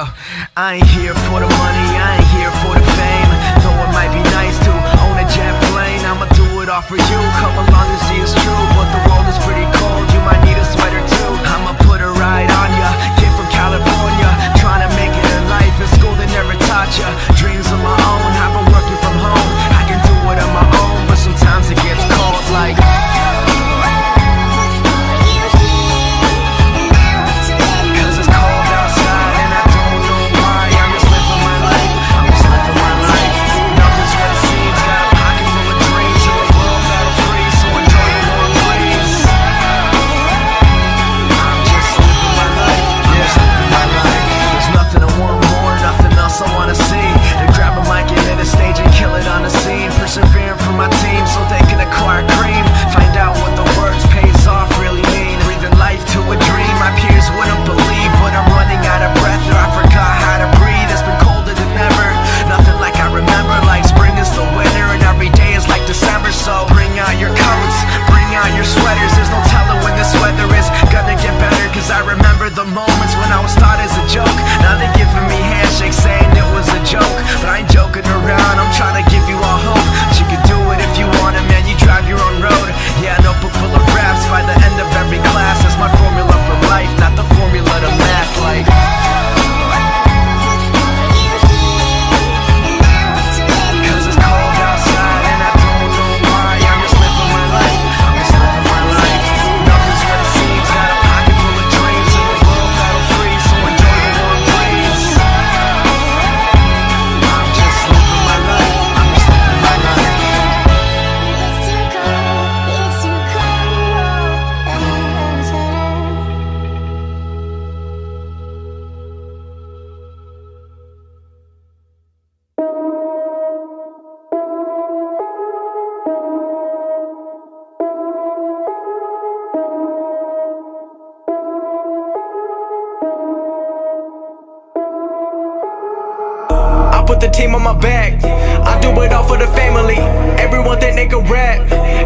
Yo, I ain't here for the money, I ain't here for the fame. Though it might be nice to own a jet plane, I'ma do it all for you. Come along and see it's true, but the world is pretty cold. You might need a sweater too. I'ma put a ride on ya. Kid from California, trying to make it in life. In school they never taught ya. Dreams of my own, I've been working from home. I can do it on my own, but sometimes it gets cold like. Persevering for my team so they can acquire cream. Find out what the words pays off really mean. Breathing life to a dream my peers wouldn't believe. But I'm running out of breath or I forgot how to breathe. It's been colder than ever, nothing like I remember. Like spring is the winter and every day is like December. So bring out your coats, bring out your sweaters. There's no telling when this weather is gonna get better. Cause I remember the moments when I was thought as a joke. Now they giving me handshakes saying it was a joke. But I ain't joking around, I'm trying to give you all hope. You could do it if you want it, man, you drive your own road. Yeah, a notebook full of raps by the end of every class. That's my formula for life, not the formula to math like. Cause it's cold outside and I don't know why. I'm just living my life, I'm just living my life. Nothing's what it seems, got a pocket full of dreams. In the world battle free, so enjoy the warm breeze. I'm just living my life, I'm just living my life. Put the team on my back, I do it all for the family. Everyone think they can rap,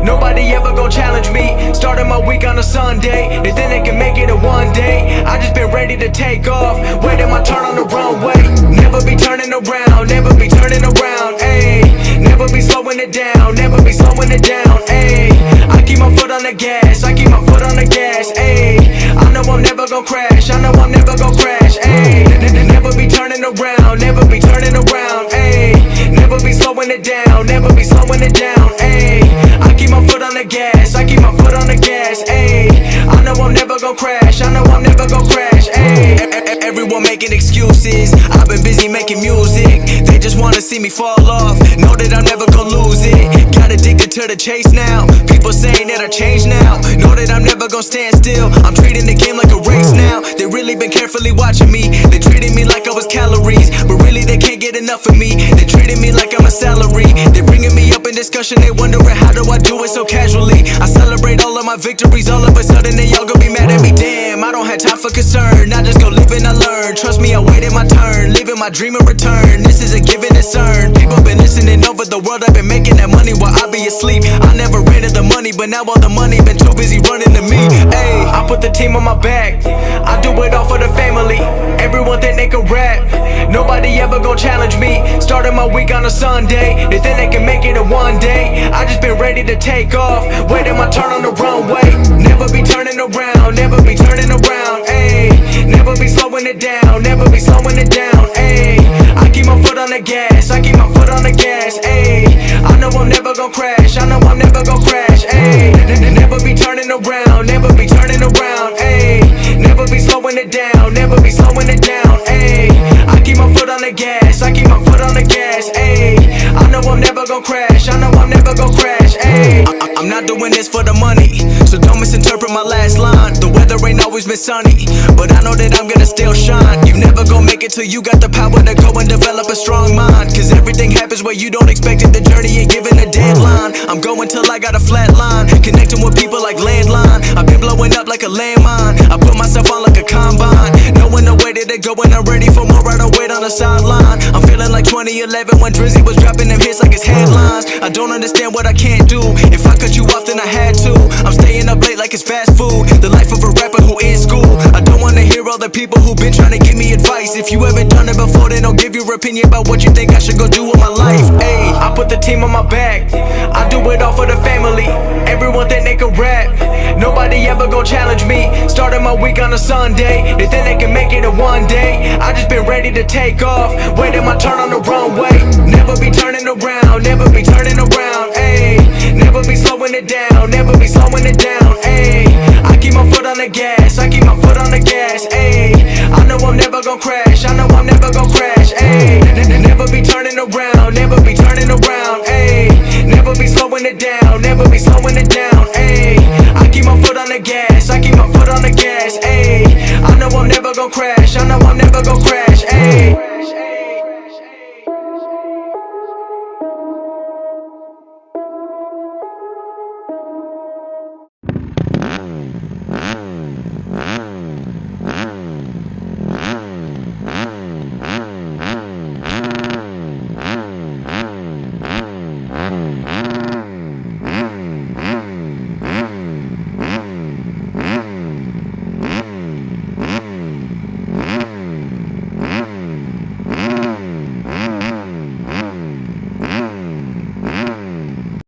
nobody ever gon' challenge me. Started my week on a Sunday, they think they can make it in one day. I just been ready to take off, waiting my turn on the runway. Never be turning around, never be turning around, ayy. Never be slowing it down, never be slowing it down, ayy. I keep my foot on the gas, I keep my foot on the gas, ayy. I know I'm never gon' crash, I know I'm never gon' crash, ayy. Never be turning around, never be turning around, ayy. Never be slowing it down, never be slowing it down, ayy. I keep my foot on the gas, I keep my foot on the gas, ayy. I know I'm never gon' crash, I know I'm never gon' crash, ayy. Everyone making excuses, I've been busy making music. They just wanna see me fall off, know that I'm never gon' lose it. Got addicted to the chase now, people saying that I changed now. Know that I'm never gon' stand still, I'm treating the game like a race now. They really been carefully watching me, they treated me like I was calories. But really they can't get enough of me, they treated me like I'm a salary. They bringing me up in discussion, they wondering how do I do it so casually. I celebrate all of my victories, all of a sudden they all gon' be mad at me. Damn, I don't have time for concern, I just go live and I learn. Trust me, I waited my turn, living my dream in return. This is a given, it's earned. People been listening over the world, I've been making that money while I be asleep. I never ran to the money, but now all the money been too busy running to me. Ayy, I put the team on my back, I do it all for the family. Everyone think they can rap, nobody ever gon' challenge me. Started my week on a Sunday, they think they can make it in one day. I just been ready to take off, waiting my turn on the runway. Never be turning around, never be turning around, ayy. Never be slowing it down, never be slowing it down, ayy. I keep my foot on the gas, I keep my foot on the gas, ayy. I know I'm never gon' crash, I know I'm never gon' crash, ayy. Never be turning around, never be turning around, ayy. Never be slowing it down, never be slowing it down, ayy. I keep my foot on the gas, I keep my foot on the gas, ayy. I know I'm never gon' crash, I know I'm never gon' crash, ayy. I'm not doing this for the money, so don't misinterpret my last line. The weather ain't always been sunny, but I know that I'm gonna still shine. You never gon' make it till you got the power to go and develop a strong mind. Cause everything happens where you don't expect it, the journey ain't given a deadline. I'm going till I got a flat line, connecting with people like landline. I've been blowing up like a landmine, I put myself on like a combine. Knowing the way that they go and I'm ready for more, I don't wait on the sideline. I'm feeling like 2011 when Drizzy was dropping them hits like his headlines. I don't understand what I can't do, if I cut you off then I had to. I'm staying up late like it's fast food, the life of a rapper who in school. I don't wanna hear all the the people who've been trying to give me advice. If you haven't done it before, then don't give your opinion about what you think I should go do with my life. Ayy, I put the team on my back, I do it all for the family. Everyone think they can rap, nobody ever gon' challenge me. Started my week on a Sunday, they think they can make it in one day. I just been ready to take off, waiting my turn on the runway. Never be turning around, never be turning around, ayy. Never be slowing it down, never be slowing it down, ayy. I keep my foot on the gas, I keep my foot on the gas, ayy. I know I'm never gon' crash, I know I'm never gon' crash, ayy. Never be turning around, never be turning around, ayy. Never be slowing it down, never be slowing it down,